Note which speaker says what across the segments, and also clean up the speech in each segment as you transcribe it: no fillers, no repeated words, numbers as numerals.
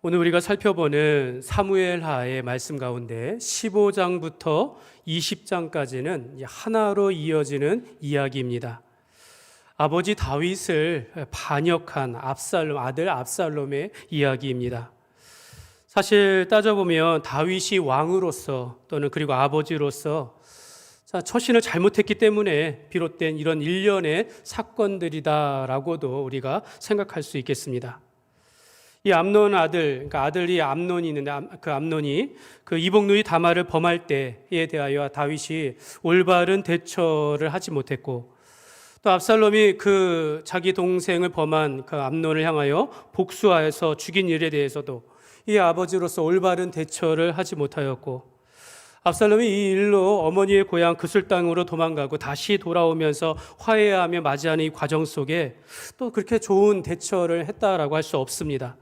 Speaker 1: 오늘 우리가 살펴보는 사무엘하의 말씀 가운데 15장부터 20장까지는 하나로 이어지는 이야기입니다. 아버지 다윗을 반역한 아들 압살롬의 이야기입니다. 사실 따져보면 다윗이 왕으로서 또는 그리고 아버지로서 처신을 잘못했기 때문에 비롯된 이런 일련의 사건들이다라고도 우리가 생각할 수 있겠습니다. 이 암논 그러니까 아들이 암논이 있는데 그 암논이 그 이복누이 다말을 범할 때에 대하여 다윗이 올바른 대처를 하지 못했고, 또 압살롬이 그 자기 동생을 범한 그 암논을 향하여 복수하여서 죽인 일에 대해서도 이 아버지로서 올바른 대처를 하지 못하였고, 압살롬이 이 일로 어머니의 고향 그술 땅으로 도망가고 다시 돌아오면서 화해하며 맞이하는 이 과정 속에 또 그렇게 좋은 대처를 했다라고 할 수 없습니다.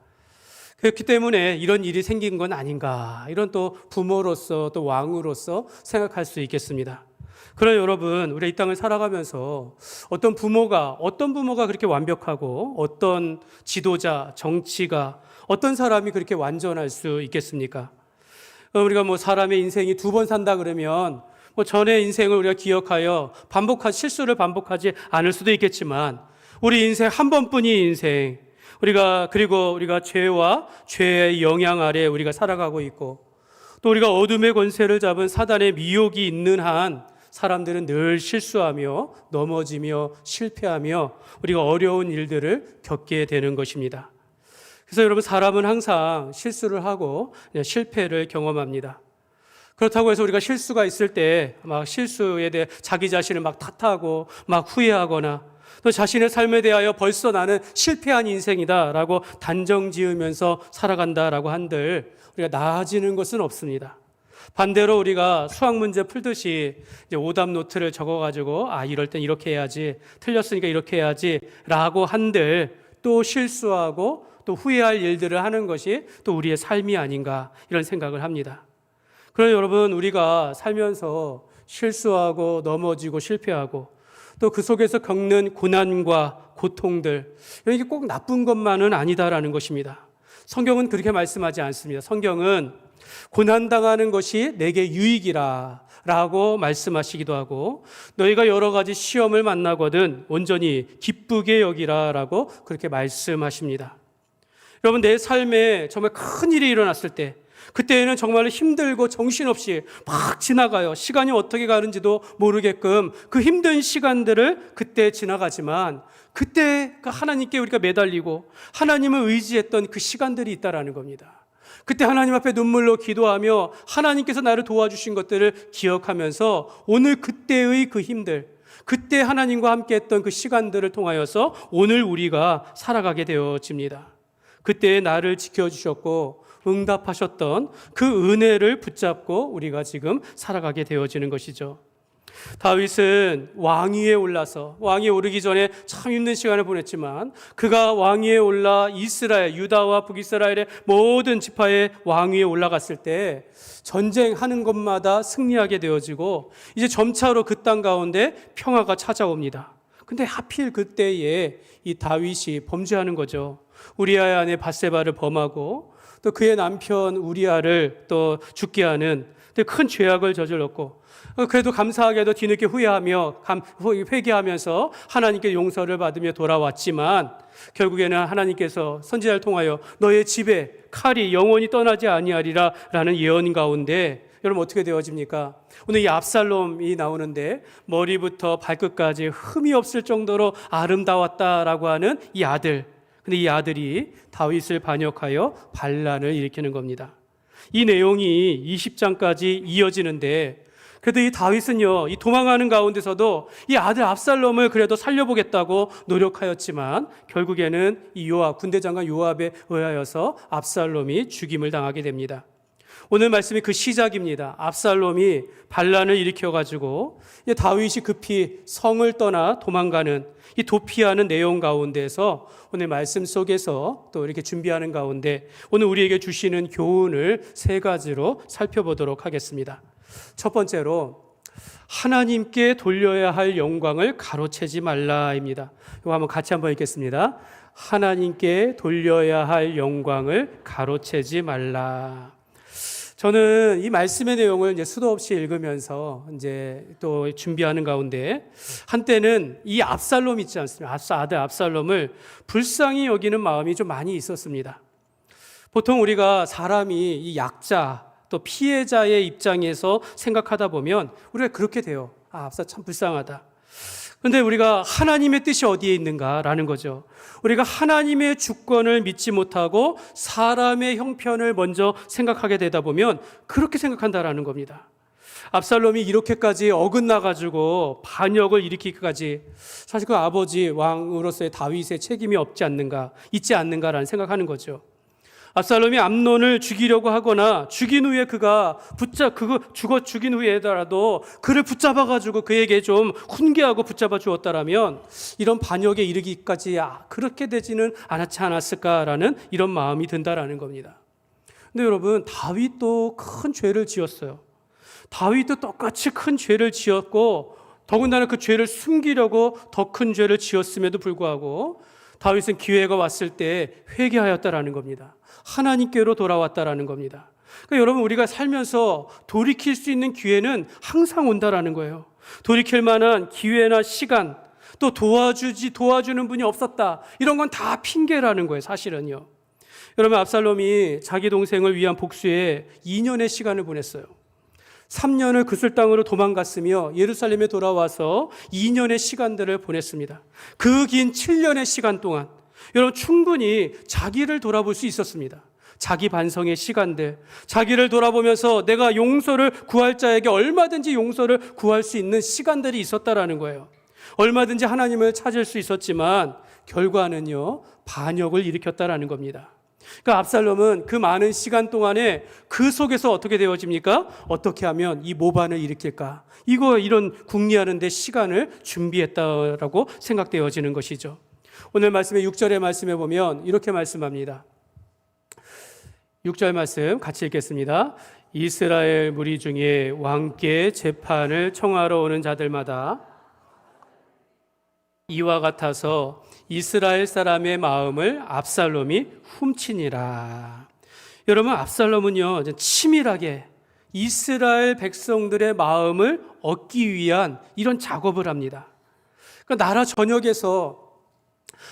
Speaker 1: 그렇기 때문에 이런 일이 생긴 건 아닌가, 이런 또 부모로서 또 왕으로서 생각할 수 있겠습니다. 그러나 여러분, 우리가 이 땅을 살아가면서 어떤 부모가 그렇게 완벽하고 어떤 지도자, 정치가, 어떤 사람이 그렇게 완전할 수 있겠습니까? 우리가 사람의 인생이 두 번 산다 그러면 전의 인생을 우리가 기억하여 실수를 반복하지 않을 수도 있겠지만, 우리 인생 한 번뿐인 인생, 우리가 죄와 죄의 영향 아래 우리가 살아가고 있고, 또 우리가 어둠의 권세를 잡은 사단의 미혹이 있는 한 사람들은 늘 실수하며 넘어지며 실패하며 우리가 어려운 일들을 겪게 되는 것입니다. 그래서 여러분, 사람은 항상 실수를 하고 실패를 경험합니다. 그렇다고 해서 우리가 실수가 있을 때 막 실수에 대해 자기 자신을 막 탓하고 막 후회하거나, 또 자신의 삶에 대하여 벌써 나는 실패한 인생이다라고 단정 지으면서 살아간다라고 한들 우리가 나아지는 것은 없습니다. 반대로 우리가 수학 문제 풀듯이 이제 오답 노트를 적어가지고 이럴 땐 이렇게 해야지, 틀렸으니까 이렇게 해야지라고 한들 또 실수하고 또 후회할 일들을 하는 것이 또 우리의 삶이 아닌가, 이런 생각을 합니다. 그러나 여러분, 우리가 살면서 실수하고 넘어지고 실패하고 또 그 속에서 겪는 고난과 고통들, 이게 꼭 나쁜 것만은 아니다라는 것입니다. 성경은 그렇게 말씀하지 않습니다. 성경은 고난당하는 것이 내게 유익이라 라고 말씀하시기도 하고, 너희가 여러 가지 시험을 만나거든 온전히 기쁘게 여기라 라고 그렇게 말씀하십니다. 여러분, 내 삶에 정말 큰 일이 일어났을 때, 그때에는 정말로 힘들고 정신없이 막 지나가요. 시간이 어떻게 가는지도 모르게끔 그 힘든 시간들을 그때 지나가지만, 그때 하나님께 우리가 매달리고 하나님을 의지했던 그 시간들이 있다라는 겁니다. 그때 하나님 앞에 눈물로 기도하며 하나님께서 나를 도와주신 것들을 기억하면서 오늘 그때의 그 힘들, 그때 하나님과 함께 했던 그 시간들을 통하여서 오늘 우리가 살아가게 되어집니다. 그때 나를 지켜주셨고 응답하셨던 그 은혜를 붙잡고 우리가 지금 살아가게 되어지는 것이죠. 다윗은 왕위에 오르기 전에 참 힘든 시간을 보냈지만, 그가 왕위에 올라 유다와 북이스라엘의 모든 지파의 왕위에 올라갔을 때 전쟁하는 것마다 승리하게 되어지고, 이제 점차로 그 땅 가운데 평화가 찾아옵니다. 근데 하필 그때에 이 다윗이 범죄하는 거죠. 우리아의 아내 밧세바를 범하고 또 그의 남편 우리아를 또 죽게 하는 큰 죄악을 저질렀고, 그래도 감사하게도 뒤늦게 회개하면서 하나님께 용서를 받으며 돌아왔지만, 결국에는 하나님께서 선지자를 통하여 너의 집에 칼이 영원히 떠나지 아니하리라 라는 예언 가운데 여러분 어떻게 되어집니까? 오늘 이 압살롬이 나오는데 머리부터 발끝까지 흠이 없을 정도로 아름다웠다라고 하는 이 아들, 근데 이 아들이 다윗을 반역하여 반란을 일으키는 겁니다. 이 내용이 20장까지 이어지는데, 그래도 이 다윗은요, 이 도망하는 가운데서도 이 아들 압살롬을 그래도 살려보겠다고 노력하였지만, 결국에는 이 군대 장관 요압에 의하여서 압살롬이 죽임을 당하게 됩니다. 오늘 말씀이 그 시작입니다. 압살롬이 반란을 일으켜가지고 다윗이 급히 성을 떠나 도망가는 이 도피하는 내용 가운데서 오늘 말씀 속에서 또 이렇게 준비하는 가운데 오늘 우리에게 주시는 교훈을 세 가지로 살펴보도록 하겠습니다. 첫 번째로, 하나님께 돌려야 할 영광을 가로채지 말라입니다. 이거 같이 한번 읽겠습니다. 하나님께 돌려야 할 영광을 가로채지 말라. 저는 이 말씀의 내용을 이제 수도 없이 읽으면서 이제 또 준비하는 가운데 한때는 이 압살롬 있지 않습니까? 아들 압살롬을 불쌍히 여기는 마음이 좀 많이 있었습니다. 보통 우리가 사람이 이 약자 또 피해자의 입장에서 생각하다 보면 우리가 그렇게 돼요. 압살 참 불쌍하다. 그런데 우리가 하나님의 뜻이 어디에 있는가라는 거죠. 우리가 하나님의 주권을 믿지 못하고 사람의 형편을 먼저 생각하게 되다 보면 그렇게 생각한다라는 겁니다. 압살롬이 이렇게까지 어긋나가지고 반역을 일으키기까지 사실 그 아버지 왕으로서의 다윗의 책임이 있지 않는가라는 생각하는 거죠. 압살롬이 암논을 죽이려고 하거나 죽인 후에 죽인 후에라도 그를 붙잡아가지고 그에게 좀 훈계하고 붙잡아 주었다라면 이런 반역에 이르기까지 그렇게 되지는 않았지 않았을까라는 이런 마음이 든다라는 겁니다. 근데 여러분, 다윗도 큰 죄를 지었어요. 다윗도 똑같이 큰 죄를 지었고 더군다나 그 죄를 숨기려고 더 큰 죄를 지었음에도 불구하고 다윗은 기회가 왔을 때 회개하였다라는 겁니다. 하나님께로 돌아왔다라는 겁니다. 그러니까 여러분, 우리가 살면서 돌이킬 수 있는 기회는 항상 온다라는 거예요. 돌이킬 만한 기회나 시간, 또 도와주는 분이 없었다, 이런 건 다 핑계라는 거예요, 사실은요. 여러분, 압살롬이 자기 동생을 위한 복수에 2년의 시간을 보냈어요. 3년을 그슬 땅으로 도망갔으며 예루살렘에 돌아와서 2년의 시간들을 보냈습니다. 그 긴 7년의 시간 동안 여러분, 충분히 자기를 돌아볼 수 있었습니다. 자기 반성의 시간들, 자기를 돌아보면서 내가 용서를 구할 자에게 얼마든지 용서를 구할 수 있는 시간들이 있었다라는 거예요. 얼마든지 하나님을 찾을 수 있었지만 결과는요, 반역을 일으켰다라는 겁니다. 그러니까 압살롬은 그 많은 시간 동안에 그 속에서 어떻게 되어집니까? 어떻게 하면 이 모반을 일으킬까? 이런 궁리하는 데 시간을 준비했다라고 생각되어지는 것이죠. 오늘 말씀의 6절의 말씀에 보면 이렇게 말씀합니다. 6절 말씀 같이 읽겠습니다. 이스라엘 무리 중에 왕께 재판을 청하러 오는 자들마다 이와 같아서 이스라엘 사람의 마음을 압살롬이 훔치니라. 여러분, 압살롬은요, 치밀하게 이스라엘 백성들의 마음을 얻기 위한 이런 작업을 합니다. 그러니까 나라 전역에서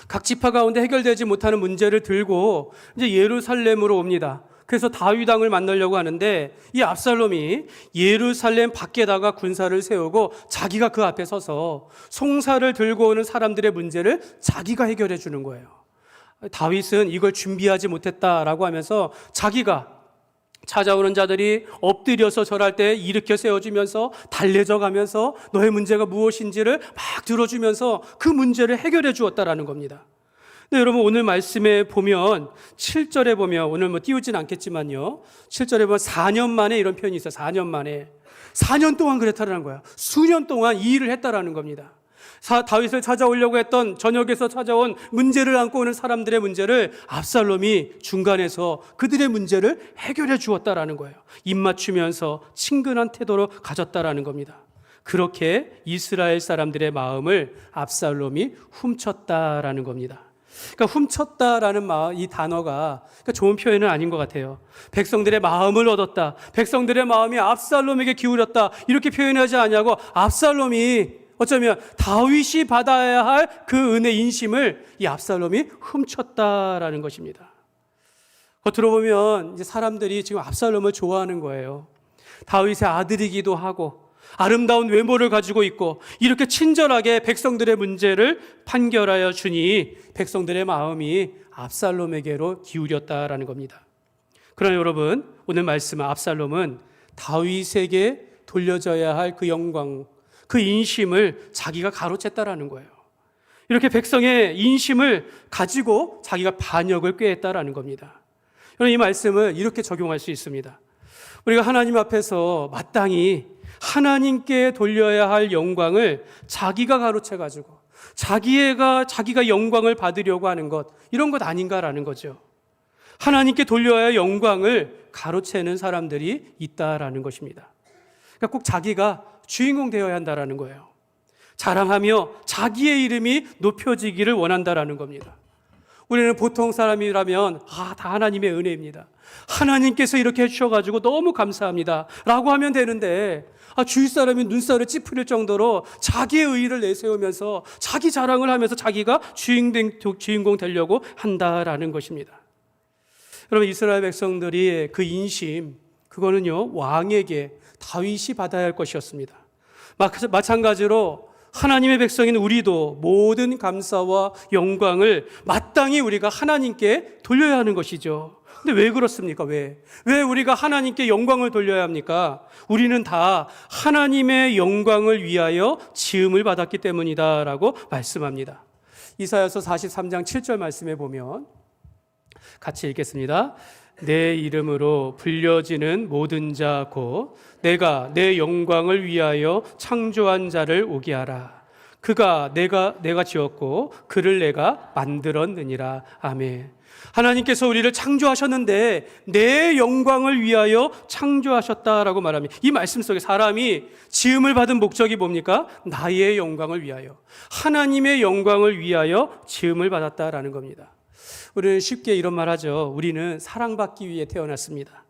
Speaker 1: 각 지파 가운데 해결되지 못하는 문제를 들고 이제 예루살렘으로 옵니다. 그래서 다윗 왕을 만나려고 하는데 이 압살롬이 예루살렘 밖에다가 군사를 세우고 자기가 그 앞에 서서 송사를 들고 오는 사람들의 문제를 자기가 해결해 주는 거예요. 다윗은 이걸 준비하지 못했다라고 하면서 자기가 찾아오는 자들이 엎드려서 절할 때 일으켜 세워주면서 달래져 가면서 너의 문제가 무엇인지를 막 들어주면서 그 문제를 해결해 주었다라는 겁니다. 근데 여러분, 오늘 말씀에 보면 7절에 보면 오늘 띄우진 않겠지만요, 7절에 보면 4년 만에 이런 표현이 있어요. 4년 만에. 4년 동안 그랬다라는 거야. 수년 동안 이 일을 했다라는 겁니다. 다윗을 찾아오려고 했던 전역에서 찾아온 문제를 안고 오는 사람들의 문제를 압살롬이 중간에서 그들의 문제를 해결해 주었다라는 거예요. 입맞추면서 친근한 태도로 가졌다라는 겁니다. 그렇게 이스라엘 사람들의 마음을 압살롬이 훔쳤다라는 겁니다. 그러니까 훔쳤다라는 이 단어가 좋은 표현은 아닌 것 같아요. 백성들의 마음을 얻었다, 백성들의 마음이 압살롬에게 기울였다, 이렇게 표현하지 않냐고. 압살롬이 어쩌면 다윗이 받아야 할 그 은혜 인심을 이 압살롬이 훔쳤다라는 것입니다. 겉으로 보면 이제 사람들이 지금 압살롬을 좋아하는 거예요. 다윗의 아들이기도 하고 아름다운 외모를 가지고 있고 이렇게 친절하게 백성들의 문제를 판결하여 주니 백성들의 마음이 압살롬에게로 기울였다라는 겁니다. 그러나 여러분, 오늘 말씀은 압살롬은 다윗에게 돌려져야 할 그 영광, 그 인심을 자기가 가로챘다라는 거예요. 이렇게 백성의 인심을 가지고 자기가 반역을 꾀했다라는 겁니다. 이 말씀을 이렇게 적용할 수 있습니다. 우리가 하나님 앞에서 마땅히 하나님께 돌려야 할 영광을 자기가 가로채가지고 자기가 영광을 받으려고 하는 것, 이런 것 아닌가라는 거죠. 하나님께 돌려야 할 영광을 가로채는 사람들이 있다라는 것입니다. 그러니까 꼭 자기가 주인공 되어야 한다라는 거예요. 자랑하며 자기의 이름이 높여지기를 원한다라는 겁니다. 우리는 보통 사람이라면 다 하나님의 은혜입니다. 하나님께서 이렇게 해주셔가지고 너무 감사합니다 라고 하면 되는데, 주위 사람이 눈살을 찌푸릴 정도로 자기의 의의를 내세우면서 자기 자랑을 하면서 자기가 주인공 되려고 한다라는 것입니다. 여러분, 이스라엘 백성들이 그 인심, 그거는요 왕에게 다윗이 받아야 할 것이었습니다. 마찬가지로 하나님의 백성인 우리도 모든 감사와 영광을 마땅히 우리가 하나님께 돌려야 하는 것이죠. 근데 왜 그렇습니까? 왜 우리가 하나님께 영광을 돌려야 합니까? 우리는 다 하나님의 영광을 위하여 지음을 받았기 때문이다라고 말씀합니다. 이사야서 43장 7절 말씀에 보면 같이 읽겠습니다. 내 이름으로 불려지는 모든 자 곧 내가 내 영광을 위하여 창조한 자를 오게 하라. 그가 내가 지었고 그를 내가 만들었느니라. 아멘. 하나님께서 우리를 창조하셨는데 내 영광을 위하여 창조하셨다라고 말합니다. 이 말씀 속에 사람이 지음을 받은 목적이 뭡니까? 나의 영광을 위하여, 하나님의 영광을 위하여 지음을 받았다라는 겁니다. 우리는 쉽게 이런 말 하죠. 우리는 사랑받기 위해 태어났습니다.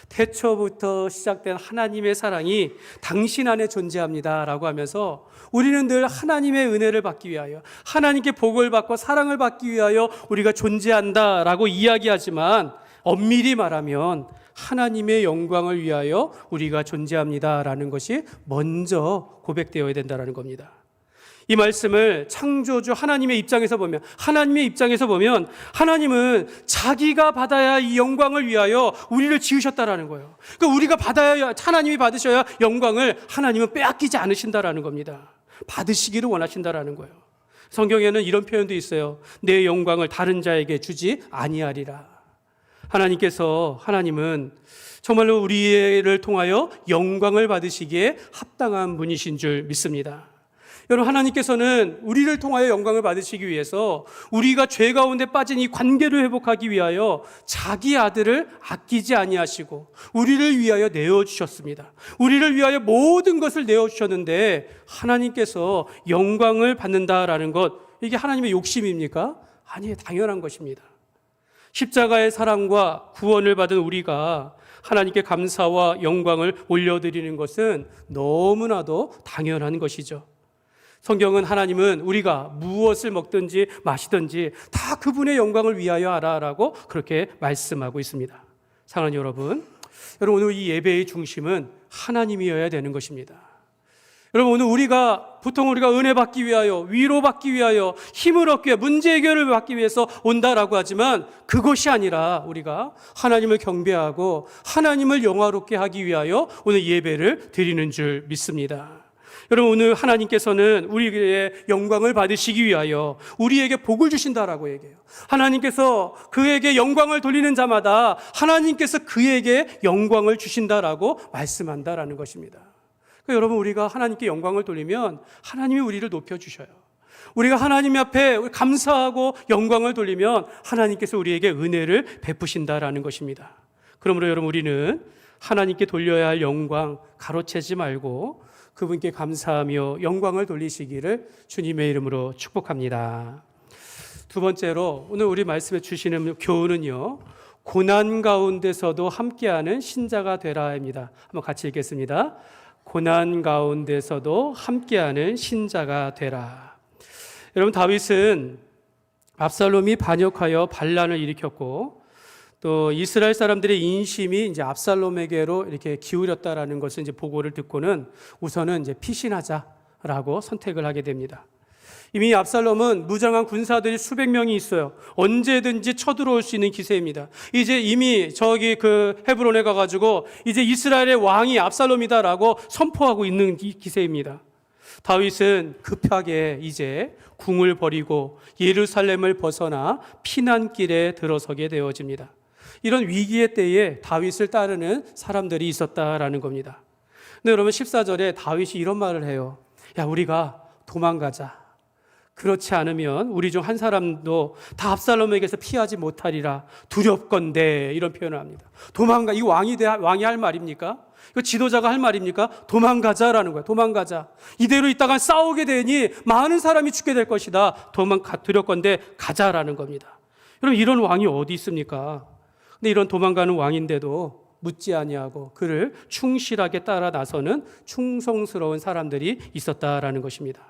Speaker 1: 태초부터 시작된 하나님의 사랑이 당신 안에 존재합니다 라고 하면서 우리는 늘 하나님의 은혜를 받기 위하여, 하나님께 복을 받고 사랑을 받기 위하여 우리가 존재한다 라고 이야기하지만, 엄밀히 말하면 하나님의 영광을 위하여 우리가 존재합니다 라는 것이 먼저 고백되어야 된다는 겁니다. 이 말씀을 창조주 하나님의 입장에서 보면, 하나님은 자기가 받아야 이 영광을 위하여 우리를 지으셨다라는 거예요. 그러니까 우리가 받아야, 하나님이 받으셔야 영광을 하나님은 빼앗기지 않으신다라는 겁니다. 받으시기를 원하신다라는 거예요. 성경에는 이런 표현도 있어요. 내 영광을 다른 자에게 주지 아니하리라. 하나님은 정말로 우리를 통하여 영광을 받으시기에 합당한 분이신 줄 믿습니다. 여러분, 하나님께서는 우리를 통하여 영광을 받으시기 위해서 우리가 죄 가운데 빠진 이 관계를 회복하기 위하여 자기 아들을 아끼지 아니하시고 우리를 위하여 내어주셨습니다. 우리를 위하여 모든 것을 내어주셨는데, 하나님께서 영광을 받는다라는 것, 이게 하나님의 욕심입니까? 아니에요. 당연한 것입니다. 십자가의 사랑과 구원을 받은 우리가 하나님께 감사와 영광을 올려드리는 것은 너무나도 당연한 것이죠. 성경은 하나님은 우리가 무엇을 먹든지 마시든지 다 그분의 영광을 위하여 하라라고 그렇게 말씀하고 있습니다. 사랑하는 여러분, 오늘 이 예배의 중심은 하나님이어야 되는 것입니다. 여러분, 오늘 보통 우리가 은혜 받기 위하여, 위로받기 위하여, 힘을 얻기 위해, 문제 해결을 받기 위해서 온다라고 하지만, 그것이 아니라 우리가 하나님을 경배하고 하나님을 영화롭게 하기 위하여 오늘 예배를 드리는 줄 믿습니다. 여러분, 오늘 하나님께서는 우리의 영광을 받으시기 위하여 우리에게 복을 주신다라고 얘기해요. 하나님께서 그에게 영광을 돌리는 자마다 하나님께서 그에게 영광을 주신다라고 말씀한다라는 것입니다. 그러니까 여러분, 우리가 하나님께 영광을 돌리면 하나님이 우리를 높여주셔요. 우리가 하나님 앞에 감사하고 영광을 돌리면 하나님께서 우리에게 은혜를 베푸신다라는 것입니다. 그러므로 여러분, 우리는 하나님께 돌려야 할 영광 가로채지 말고 그분께 감사하며 영광을 돌리시기를 주님의 이름으로 축복합니다. 두 번째로 오늘 우리 말씀에 주시는 교훈은요, 고난 가운데서도 함께하는 신자가 되라입니다. 한번 같이 읽겠습니다. 고난 가운데서도 함께하는 신자가 되라. 여러분, 다윗은 압살롬이 반역하여 반란을 일으켰고, 또 이스라엘 사람들의 인심이 이제 압살롬에게로 이렇게 기울였다라는 것을 이제 보고를 듣고는 우선은 이제 피신하자라고 선택을 하게 됩니다. 이미 압살롬은 무장한 군사들이 수백 명이 있어요. 언제든지 쳐들어올 수 있는 기세입니다. 이제 이미 저기 헤브론에 가가지고 이제 이스라엘의 왕이 압살롬이다라고 선포하고 있는 기세입니다. 다윗은 급하게 이제 궁을 버리고 예루살렘을 벗어나 피난길에 들어서게 되어집니다. 이런 위기의 때에 다윗을 따르는 사람들이 있었다라는 겁니다. 근데 여러분, 14절에 다윗이 이런 말을 해요. 야, 우리가 도망가자. 그렇지 않으면 우리 중 한 사람도 다 압살롬에게서 피하지 못하리라. 두렵건대, 이런 표현을 합니다. 도망가. 이거 왕이 할 말입니까? 이거 지도자가 할 말입니까? 도망가자라는 거예요. 도망가자. 이대로 있다가 싸우게 되니 많은 사람이 죽게 될 것이다. 두렵건대 가자라는 겁니다. 여러분, 이런 왕이 어디 있습니까? 근데 이런 도망가는 왕인데도 묻지 아니하고 그를 충실하게 따라 나서는 충성스러운 사람들이 있었다라는 것입니다.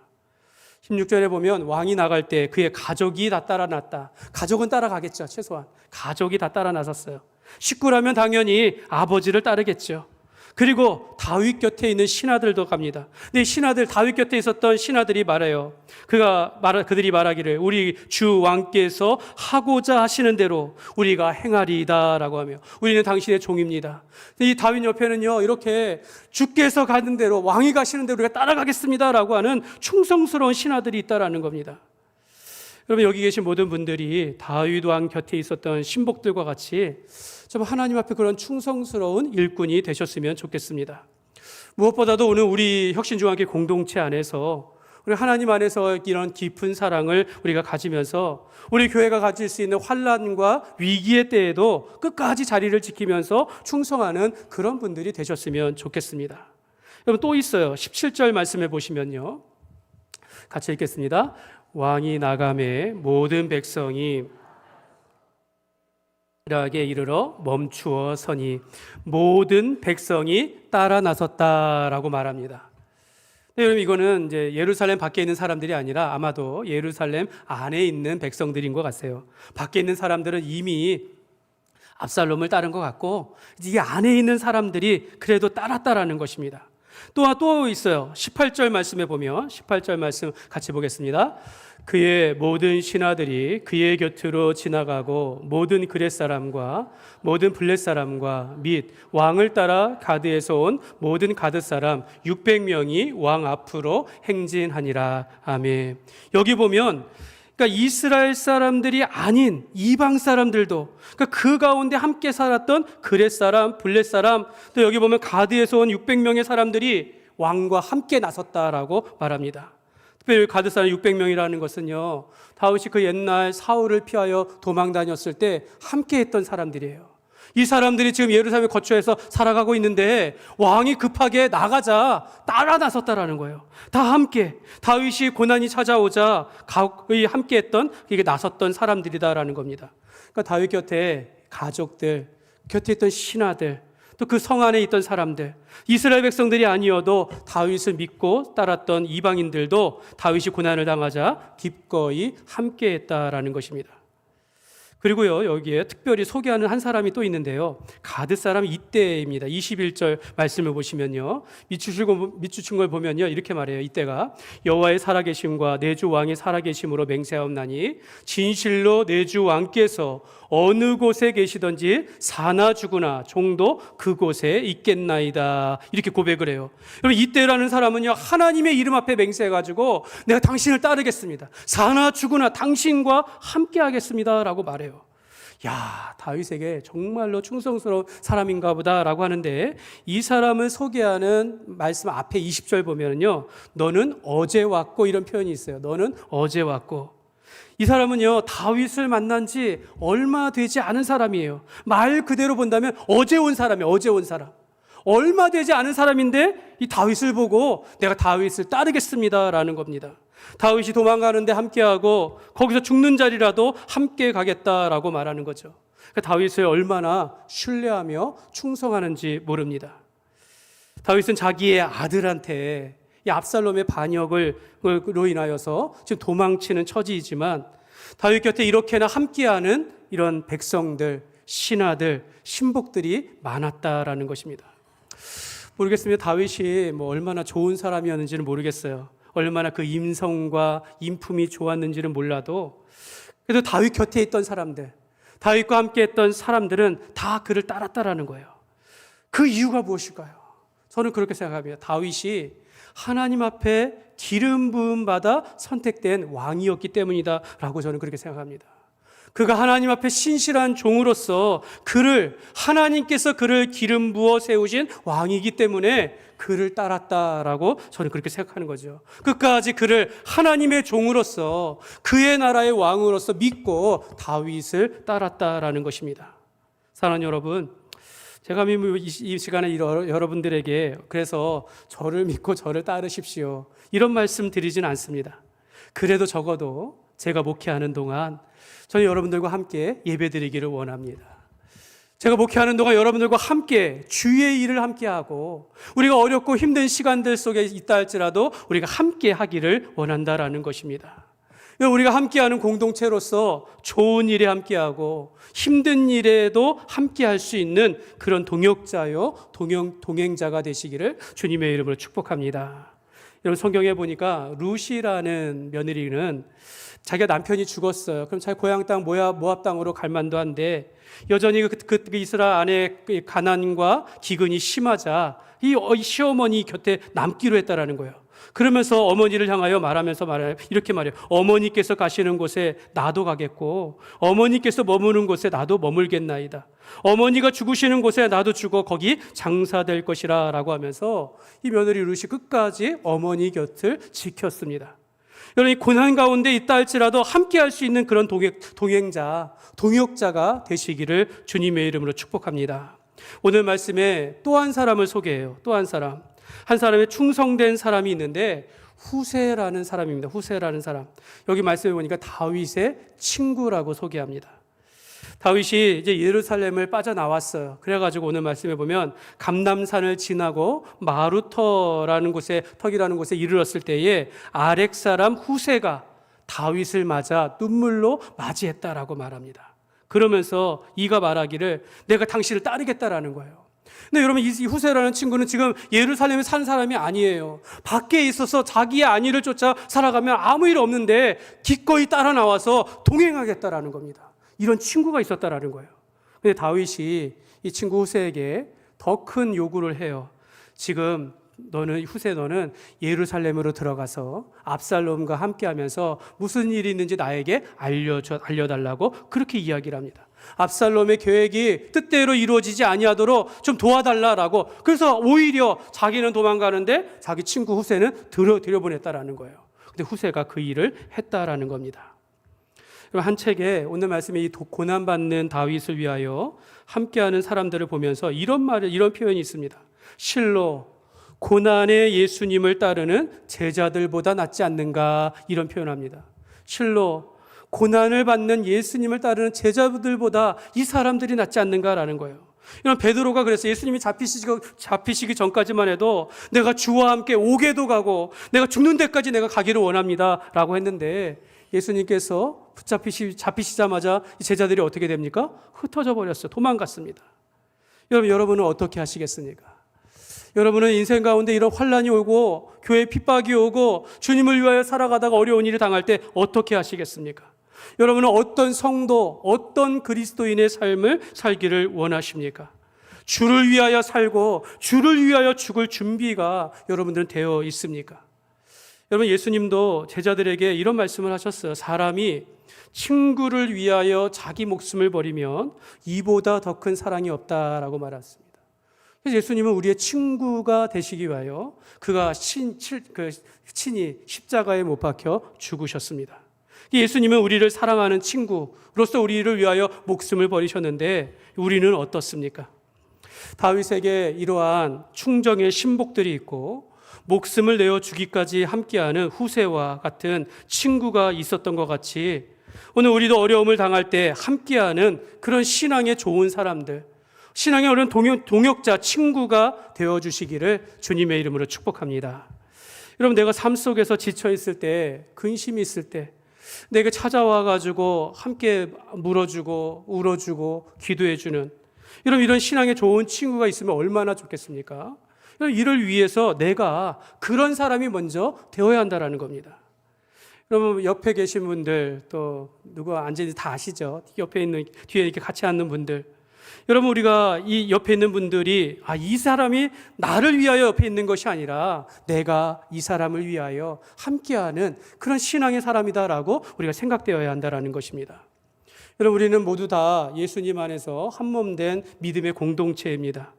Speaker 1: 16절에 보면 왕이 나갈 때 그의 가족이 다 따라 났다. 가족은 따라가겠죠. 최소한 가족이 다 따라 나섰어요. 식구라면 당연히 아버지를 따르겠죠. 그리고 다윗 곁에 있는 신하들도 갑니다. 근데 신하들, 다윗 곁에 있었던 신하들이 말해요. 그들이 말하기를 우리 주 왕께서 하고자 하시는 대로 우리가 행하리이다라고 하며 우리는 당신의 종입니다. 이 다윗 옆에는요, 이렇게 주께서 가는 대로, 왕이 가시는 대로 우리가 따라가겠습니다라고 하는 충성스러운 신하들이 있다라는 겁니다. 여러분, 여기 계신 모든 분들이 다윗 왕 곁에 있었던 신복들과 같이 좀 하나님 앞에 그런 충성스러운 일꾼이 되셨으면 좋겠습니다. 무엇보다도 오늘 우리 혁신중앙교 공동체 안에서 우리 하나님 안에서 이런 깊은 사랑을 우리가 가지면서 우리 교회가 가질 수 있는 환난과 위기의 때에도 끝까지 자리를 지키면서 충성하는 그런 분들이 되셨으면 좋겠습니다. 여러분, 또 있어요. 17절 말씀해 보시면요, 같이 읽겠습니다. 왕이 나가매 모든 백성이 락에 이르러 멈추어 서니 모든 백성이 따라 나섰다라고 말합니다. 네, 여러분, 이거는 이제 예루살렘 밖에 있는 사람들이 아니라 아마도 예루살렘 안에 있는 백성들인 것 같아요. 밖에 있는 사람들은 이미 압살롬을 따른 것 같고 이 안에 있는 사람들이 그래도 따랐다라는 것입니다. 또 있어요. 18절 말씀에 보면 18절 말씀 같이 보겠습니다. 그의 모든 신하들이 그의 곁으로 지나가고 모든 그렛 사람과 모든 블렛 사람과 및 왕을 따라 가드에서 온 모든 가드 사람 600명이 왕 앞으로 행진하니라. 아멘. 여기 보면 그러니까 이스라엘 사람들이 아닌 이방 사람들도, 그러니까 그 가운데 함께 살았던 그렛 사람, 블렛 사람, 또 여기 보면 가드에서 온 600명의 사람들이 왕과 함께 나섰다라고 말합니다. 특별히 가드 사람 600명이라는 것은요, 다윗이 그 옛날 사울을 피하여 도망 다녔을 때 함께 했던 사람들이에요. 이 사람들이 지금 예루살렘에 거처해서 살아가고 있는데 왕이 급하게 나가자 따라 나섰다라는 거예요. 다 함께 다윗이 고난이 찾아오자 함께 했던, 이게 나섰던 사람들이다라는 겁니다. 그러니까 다윗 곁에 가족들, 곁에 있던 신하들, 또 그 성 안에 있던 사람들, 이스라엘 백성들이 아니어도 다윗을 믿고 따랐던 이방인들도 다윗이 고난을 당하자 기꺼이 함께 했다라는 것입니다. 그리고요, 여기에 특별히 소개하는 한 사람이 또 있는데요, 가드 사람 이때입니다. 21절 말씀을 보시면요, 밑추신 걸 보면요, 이렇게 말해요. 이때가 여호와의 살아계심과 내 주 왕의 살아계심으로 맹세하옵나니 진실로 내 주 왕께서 어느 곳에 계시든지 사나 죽으나 종도 그곳에 있겠나이다, 이렇게 고백을 해요. 여러분, 이때라는 사람은요, 하나님의 이름 앞에 맹세해가지고 내가 당신을 따르겠습니다, 사나 죽으나 당신과 함께 하겠습니다 라고 말해요. 야, 다윗에게 정말로 충성스러운 사람인가 보다라고 하는데, 이 사람을 소개하는 말씀 앞에 20절 보면요, 너는 어제 왔고, 이런 표현이 있어요. 너는 어제 왔고. 이 사람은요, 다윗을 만난 지 얼마 되지 않은 사람이에요. 말 그대로 본다면 어제 온 사람이에요. 어제 온 사람. 얼마 되지 않은 사람인데 이 다윗을 보고 내가 다윗을 따르겠습니다라는 겁니다. 다윗이 도망가는데 함께하고 거기서 죽는 자리라도 함께 가겠다라고 말하는 거죠. 그러니까 다윗을 얼마나 신뢰하며 충성하는지 모릅니다. 다윗은 자기의 아들한테 이 압살롬의 반역으로 인하여서 지금 도망치는 처지이지만 다윗 곁에 이렇게나 함께하는 이런 백성들, 신하들, 신복들이 많았다라는 것입니다. 모르겠습니다. 다윗이 얼마나 좋은 사람이었는지는 모르겠어요. 얼마나 그 임성과 인품이 좋았는지는 몰라도 그래도 다윗 곁에 있던 사람들, 다윗과 함께 했던 사람들은 다 그를 따랐다라는 거예요. 그 이유가 무엇일까요? 저는 그렇게 생각합니다. 다윗이 하나님 앞에 기름 부음 받아 선택된 왕이었기 때문이다라고 저는 그렇게 생각합니다. 그가 하나님 앞에 신실한 종으로서 하나님께서 그를 기름 부어 세우신 왕이기 때문에 그를 따랐다라고 저는 그렇게 생각하는 거죠. 끝까지 그를 하나님의 종으로서 그의 나라의 왕으로서 믿고 다윗을 따랐다라는 것입니다. 사랑하는 여러분, 제가 이 시간에 여러분들에게 그래서 저를 믿고 저를 따르십시오, 이런 말씀 드리진 않습니다. 그래도 적어도 제가 목회하는 동안 저는 여러분들과 함께 예배드리기를 원합니다. 제가 목회하는 동안 여러분들과 함께 주의 일을 함께하고 우리가 어렵고 힘든 시간들 속에 있다 할지라도 우리가 함께 하기를 원한다라는 것입니다. 우리가 함께하는 공동체로서 좋은 일에 함께하고 힘든 일에도 함께할 수 있는 그런 동역자요 동행자가 되시기를 주님의 이름으로 축복합니다. 여러분 성경에 보니까 룻이라는 며느리는 자기가 남편이 죽었어요. 그럼 자기 고향 땅 모압 땅으로 갈 만도 한데 여전히 그 이스라엘 안에 가난과 기근이 심하자 이 시어머니 곁에 남기로 했다라는 거예요. 그러면서 어머니를 향하여 이렇게 말해요. 어머니께서 가시는 곳에 나도 가겠고 어머니께서 머무는 곳에 나도 머물겠나이다. 어머니가 죽으시는 곳에 나도 죽어 거기 장사될 것이라 라고 하면서 이 며느리 룻이 끝까지 어머니 곁을 지켰습니다. 여러분, 이 고난 가운데 있다 할지라도 함께 할 수 있는 그런 동행자, 동역자가 되시기를 주님의 이름으로 축복합니다. 오늘 말씀에 또 한 사람을 소개해요. 또 한 사람. 한 사람의 충성된 사람이 있는데 후세라는 사람입니다. 후세라는 사람. 여기 말씀해 보니까 다윗의 친구라고 소개합니다. 다윗이 이제 예루살렘을 빠져나왔어요. 그래가지고 오늘 말씀해 보면 감람산을 지나고 마루터라는 곳에 턱이라는 곳에 이르렀을 때에 아렉 사람 후세가 다윗을 맞아 눈물로 맞이했다라고 말합니다. 그러면서 이가 말하기를 내가 당신을 따르겠다라는 거예요. 근데 여러분 이 후세라는 친구는 지금 예루살렘에 산 사람이 아니에요. 밖에 있어서 자기의 안위를 쫓아 살아가면 아무 일 없는데 기꺼이 따라 나와서 동행하겠다라는 겁니다. 이런 친구가 있었다라는 거예요. 근데 다윗이 이 친구 후세에게 더 큰 요구를 해요. 지금 너는 예루살렘으로 들어가서 압살롬과 함께하면서 무슨 일이 있는지 나에게 알려달라고 그렇게 이야기를 합니다. 압살롬의 계획이 뜻대로 이루어지지 아니하도록 좀 도와달라라고. 그래서 오히려 자기는 도망가는데 자기 친구 후세는 들여보냈다라는 거예요. 근데 후세가 그 일을 했다라는 겁니다. 한 책에 오늘 말씀에 이 고난받는 다윗을 위하여 함께하는 사람들을 보면서 이런 표현이 있습니다. 실로 고난의 예수님을 따르는 제자들보다 낫지 않는가, 이런 표현합니다. 실로 고난을 받는 예수님을 따르는 제자들보다 이 사람들이 낫지 않는가라는 거예요. 이런 베드로가 그래서 예수님이 잡히시기 전까지만 해도 내가 주와 함께 옥에도 가고 내가 죽는 데까지 내가 가기를 원합니다 라고 했는데 예수님께서 잡히시자마자 이 제자들이 어떻게 됩니까? 흩어져 버렸어요. 도망갔습니다. 여러분은 어떻게 하시겠습니까? 여러분은 인생 가운데 이런 환난이 오고 교회 핍박이 오고 주님을 위하여 살아가다가 어려운 일을 당할 때 어떻게 하시겠습니까? 여러분은 어떤 성도, 어떤 그리스도인의 삶을 살기를 원하십니까? 주를 위하여 살고 주를 위하여 죽을 준비가 여러분들은 되어 있습니까? 여러분, 예수님도 제자들에게 이런 말씀을 하셨어요. 사람이 친구를 위하여 자기 목숨을 버리면 이보다 더 큰 사랑이 없다라고 말했습니다. 그래서 예수님은 우리의 친구가 되시기 위하여 그가 친히 십자가에 못 박혀 죽으셨습니다. 예수님은 우리를 사랑하는 친구로서 우리를 위하여 목숨을 버리셨는데 우리는 어떻습니까? 다윗에게 이러한 충정의 신복들이 있고 목숨을 내어 주기까지 함께하는 후세와 같은 친구가 있었던 것 같이 오늘 우리도 어려움을 당할 때 함께하는 그런 신앙의 좋은 사람들, 신앙의 어려운 동역자, 친구가 되어주시기를 주님의 이름으로 축복합니다. 여러분, 내가 삶 속에서 지쳐있을 때, 근심이 있을 때 내게 찾아와가지고 함께 물어주고 울어주고 기도해주는 이런 신앙의 좋은 친구가 있으면 얼마나 좋겠습니까? 이를 위해서 내가 그런 사람이 먼저 되어야 한다는 겁니다. 여러분, 옆에 계신 분들, 또 누가 앉은지 다 아시죠? 옆에 있는, 뒤에 이렇게 같이 앉는 분들, 여러분, 우리가 이 옆에 있는 분들이 이 사람이 나를 위하여 옆에 있는 것이 아니라 내가 이 사람을 위하여 함께하는 그런 신앙의 사람이다라고 우리가 생각되어야 한다는 것입니다. 여러분, 우리는 모두 다 예수님 안에서 한몸된 믿음의 공동체입니다.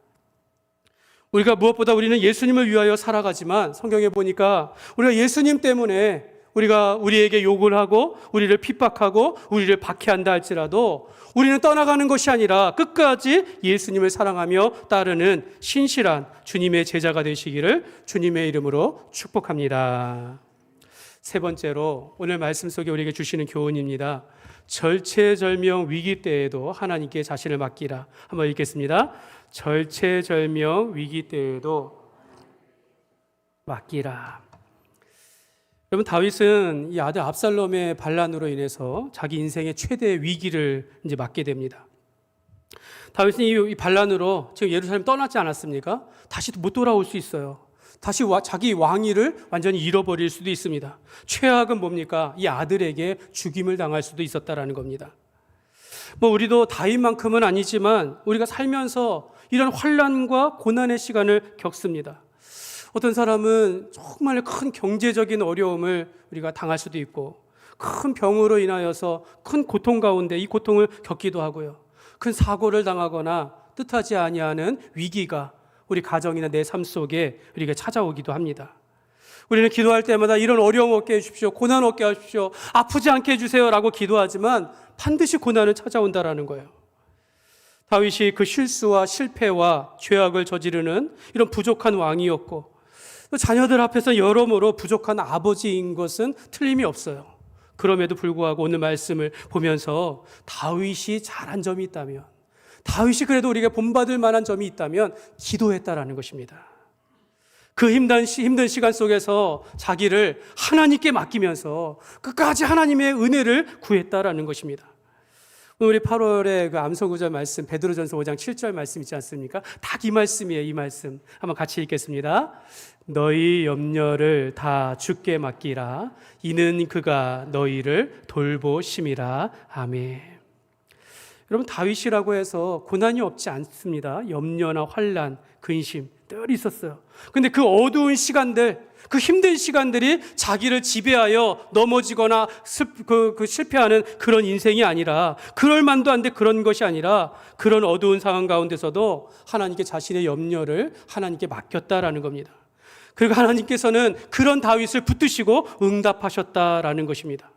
Speaker 1: 우리가 무엇보다 우리는 예수님을 위하여 살아가지만 성경에 보니까 우리가 예수님 때문에 우리에게 욕을 하고 우리를 핍박하고 우리를 박해한다 할지라도 우리는 떠나가는 것이 아니라 끝까지 예수님을 사랑하며 따르는 신실한 주님의 제자가 되시기를 주님의 이름으로 축복합니다. 세 번째로 오늘 말씀 속에 우리에게 주시는 교훈입니다. 절체절명 위기 때에도 하나님께 자신을 맡기라. 한번 읽겠습니다. 절체절명 위기 때에도 맡기라. 여러분, 다윗은 이 아들 압살롬의 반란으로 인해서 자기 인생의 최대의 위기를 이제 맞게 됩니다. 다윗은 이 반란으로 지금 예루살렘 떠났지 않았습니까? 다시 못 돌아올 수 있어요. 다시 자기 왕위를 완전히 잃어버릴 수도 있습니다. 최악은 뭡니까? 이 아들에게 죽임을 당할 수도 있었다라는 겁니다. 우리도 다윗만큼은 아니지만 우리가 살면서 이런 환난과 고난의 시간을 겪습니다. 어떤 사람은 정말 큰 경제적인 어려움을 우리가 당할 수도 있고, 큰 병으로 인하여서 큰 고통 가운데 이 고통을 겪기도 하고요. 큰 사고를 당하거나 뜻하지 아니하는 위기가 우리 가정이나 내 삶 속에 우리에게 찾아오기도 합니다. 우리는 기도할 때마다 이런 어려움 없게 해주십시오, 고난 없게 하십시오, 아프지 않게 해주세요 라고 기도하지만 반드시 고난은 찾아온다라는 거예요. 다윗이 그 실수와 실패와 죄악을 저지르는 이런 부족한 왕이었고, 또 자녀들 앞에서 여러모로 부족한 아버지인 것은 틀림이 없어요. 그럼에도 불구하고 오늘 말씀을 보면서 다윗이 잘한 점이 있다면, 다윗이 그래도 우리가 본받을 만한 점이 있다면 기도했다라는 것입니다. 그 힘든 시간 속에서 자기를 하나님께 맡기면서 끝까지 하나님의 은혜를 구했다라는 것입니다. 우리 8월에 그 암송구절 말씀, 베드로전서 5장 7절 말씀 있지 않습니까? 딱 이 말씀이에요. 이 말씀 한번 같이 읽겠습니다. 너희 염려를 다 주께 맡기라. 이는 그가 너희를 돌보심이라. 아멘. 여러분, 다윗이라고 해서 고난이 없지 않습니다. 염려나 환난, 근심 늘 있었어요. 근데 그 어두운 시간들, 그 힘든 시간들이 자기를 지배하여 넘어지거나 실패하는 그런 인생이 아니라, 그럴 만도 한데 그런 것이 아니라, 그런 어두운 상황 가운데서도 하나님께 자신의 염려를 하나님께 맡겼다라는 겁니다. 그리고 하나님께서는 그런 다윗을 붙드시고 응답하셨다라는 것입니다.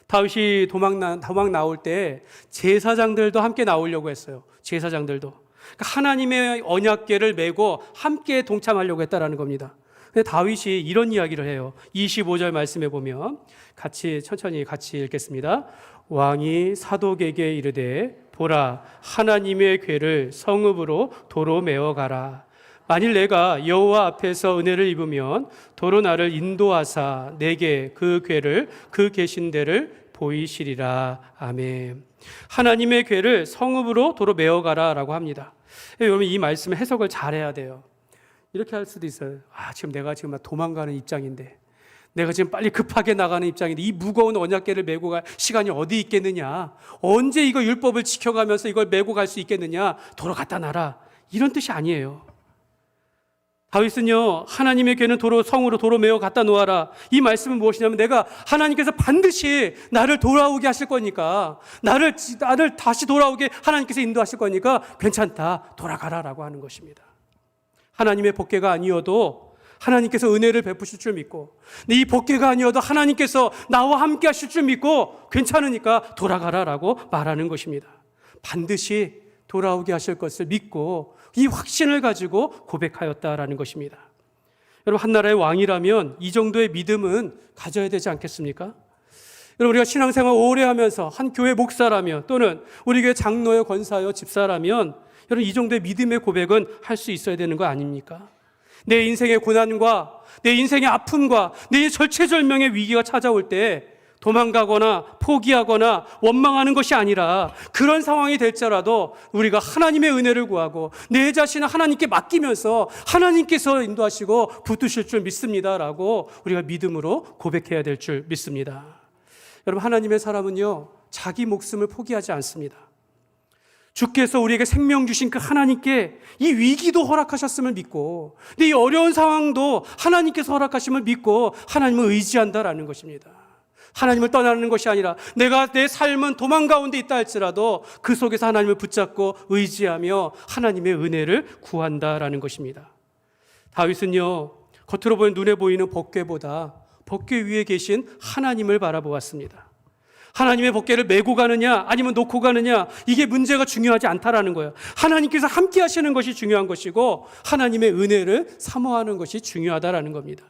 Speaker 1: 다윗이 도망 나올 때 제사장들도 함께 나오려고 했어요. 제사장들도. 그러니까 하나님의 언약궤를 메고 함께 동참하려고 했다라는 겁니다. 근데 다윗이 이런 이야기를 해요. 25절 말씀에 보면 천천히 같이 읽겠습니다. 왕이 사독에게 이르되 보라, 하나님의 궤를 성읍으로 도로 메어 가라. 만일 내가 여호와 앞에서 은혜를 입으면 도로 나를 인도하사 내게 그 궤를, 그 계신 데를 보이시리라. 아멘. 하나님의 궤를 성읍으로 도로 메어 가라라고 합니다. 여러분, 이 말씀의 해석을 잘해야 돼요. 이렇게 할 수도 있어요. 지금 내가 막 도망가는 입장인데, 내가 지금 빨리 급하게 나가는 입장인데 이 무거운 언약궤를 메고 갈 시간이 어디 있겠느냐, 언제 이거 율법을 지켜가면서 이걸 메고 갈 수 있겠느냐, 도로 갖다 놔라, 이런 뜻이 아니에요. 다윗은요, 하나님의 궤는 성으로 도로 메어 갖다 놓아라. 이 말씀은 무엇이냐면, 내가 하나님께서 반드시 나를 돌아오게 하실 거니까, 나를 다시 돌아오게 하나님께서 인도하실 거니까 괜찮다, 돌아가라라고 하는 것입니다. 하나님의 복궤가 아니어도 하나님께서 은혜를 베푸실 줄 믿고, 이 복궤가 아니어도 하나님께서 나와 함께 하실 줄 믿고 괜찮으니까 돌아가라라고 말하는 것입니다. 반드시 돌아오게 하실 것을 믿고 이 확신을 가지고 고백하였다라는 것입니다. 여러분, 한 나라의 왕이라면 이 정도의 믿음은 가져야 되지 않겠습니까? 여러분, 우리가 신앙생활 오래 하면서 한 교회 목사라면, 또는 우리 교회 장로요, 권사요, 집사라면, 여러분, 이 정도의 믿음의 고백은 할 수 있어야 되는 거 아닙니까? 내 인생의 고난과 내 인생의 아픔과 내 절체절명의 위기가 찾아올 때 도망가거나 포기하거나 원망하는 것이 아니라, 그런 상황이 될지라도 우리가 하나님의 은혜를 구하고 내 자신을 하나님께 맡기면서 하나님께서 인도하시고 붙드실 줄 믿습니다라고 우리가 믿음으로 고백해야 될 줄 믿습니다. 여러분, 하나님의 사람은요, 자기 목숨을 포기하지 않습니다. 주께서 우리에게 생명 주신 그 하나님께 이 위기도 허락하셨음을 믿고, 근데 이 어려운 상황도 하나님께서 허락하심을 믿고 하나님을 의지한다라는 것입니다. 하나님을 떠나는 것이 아니라, 내가 내 삶은 도망 가운데 있다 할지라도 그 속에서 하나님을 붙잡고 의지하며 하나님의 은혜를 구한다라는 것입니다. 다윗은요, 겉으로 보이는 눈에 보이는 복궤보다 복궤 위에 계신 하나님을 바라보았습니다. 하나님의 복궤를 메고 가느냐 아니면 놓고 가느냐, 이게 문제가 중요하지 않다라는 거예요. 하나님께서 함께 하시는 것이 중요한 것이고 하나님의 은혜를 사모하는 것이 중요하다라는 겁니다.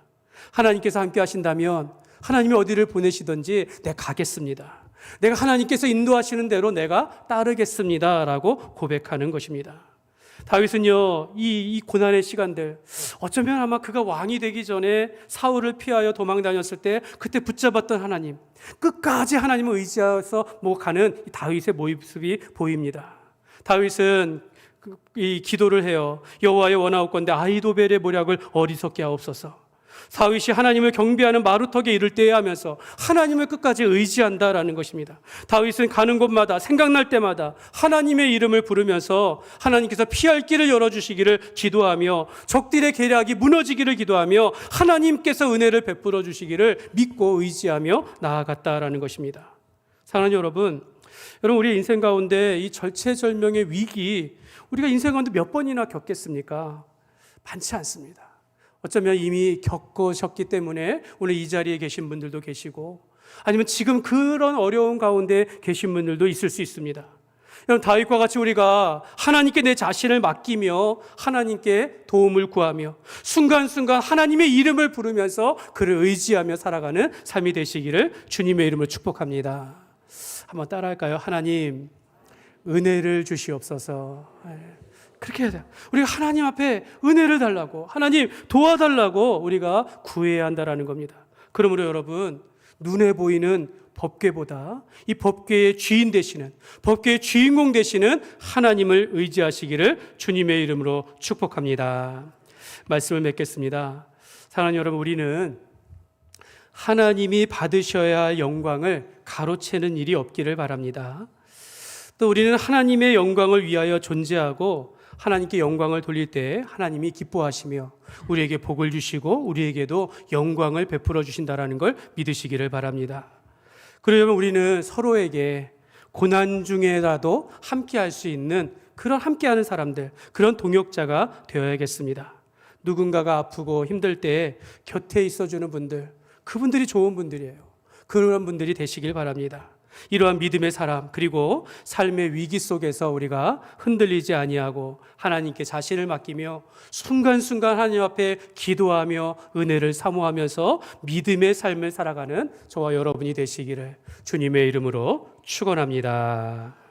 Speaker 1: 하나님께서 함께 하신다면 하나님이 어디를 보내시든지 내가 가겠습니다. 내가 하나님께서 인도하시는 대로 내가 따르겠습니다. 라고 고백하는 것입니다. 다윗은요, 이 고난의 시간들, 어쩌면 아마 그가 왕이 되기 전에 사울을 피하여 도망 다녔을 때 그때 붙잡았던 하나님, 끝까지 하나님을 의지해서 가는 다윗의 모습이 보입니다. 다윗은 이 기도를 해요. 여호와의 원하옵건대 아히도벨의 모략을 어리석게 하옵소서. 다윗이 하나님을 경배하는 마루턱에 이를 때에 하면서 하나님을 끝까지 의지한다라는 것입니다. 다윗은 가는 곳마다 생각날 때마다 하나님의 이름을 부르면서 하나님께서 피할 길을 열어주시기를 기도하며 적들의 계략이 무너지기를 기도하며 하나님께서 은혜를 베풀어 주시기를 믿고 의지하며 나아갔다라는 것입니다. 사랑하는 여러분, 우리의 인생 가운데 이 절체절명의 위기, 우리가 인생 가운데 몇 번이나 겪겠습니까? 많지 않습니다. 어쩌면 이미 겪으셨기 때문에 오늘 이 자리에 계신 분들도 계시고, 아니면 지금 그런 어려운 가운데 계신 분들도 있을 수 있습니다. 여러분, 다윗과 같이 우리가 하나님께 내 자신을 맡기며 하나님께 도움을 구하며 순간순간 하나님의 이름을 부르면서 그를 의지하며 살아가는 삶이 되시기를 주님의 이름으로 축복합니다. 한번 따라할까요? 하나님, 은혜를 주시옵소서. 그렇게 해야 돼요. 우리가 하나님 앞에 은혜를 달라고, 하나님 도와달라고 우리가 구해야 한다는 겁니다. 그러므로 여러분, 눈에 보이는 법궤보다 이 법궤의 주인 되시는, 법궤의 주인공 되시는 하나님을 의지하시기를 주님의 이름으로 축복합니다. 말씀을 맺겠습니다. 사랑하는 여러분, 우리는 하나님이 받으셔야 할 영광을 가로채는 일이 없기를 바랍니다. 또 우리는 하나님의 영광을 위하여 존재하고 하나님께 영광을 돌릴 때 하나님이 기뻐하시며 우리에게 복을 주시고 우리에게도 영광을 베풀어 주신다는 걸 믿으시기를 바랍니다. 그러려면 우리는 서로에게 고난 중에라도 함께할 수 있는 그런 함께하는 사람들, 그런 동역자가 되어야겠습니다. 누군가가 아프고 힘들 때 곁에 있어주는 분들, 그분들이 좋은 분들이에요. 그런 분들이 되시길 바랍니다. 이러한 믿음의 사람, 그리고 삶의 위기 속에서 우리가 흔들리지 아니하고 하나님께 자신을 맡기며 순간순간 하나님 앞에 기도하며 은혜를 사모하면서 믿음의 삶을 살아가는 저와 여러분이 되시기를 주님의 이름으로 축원합니다.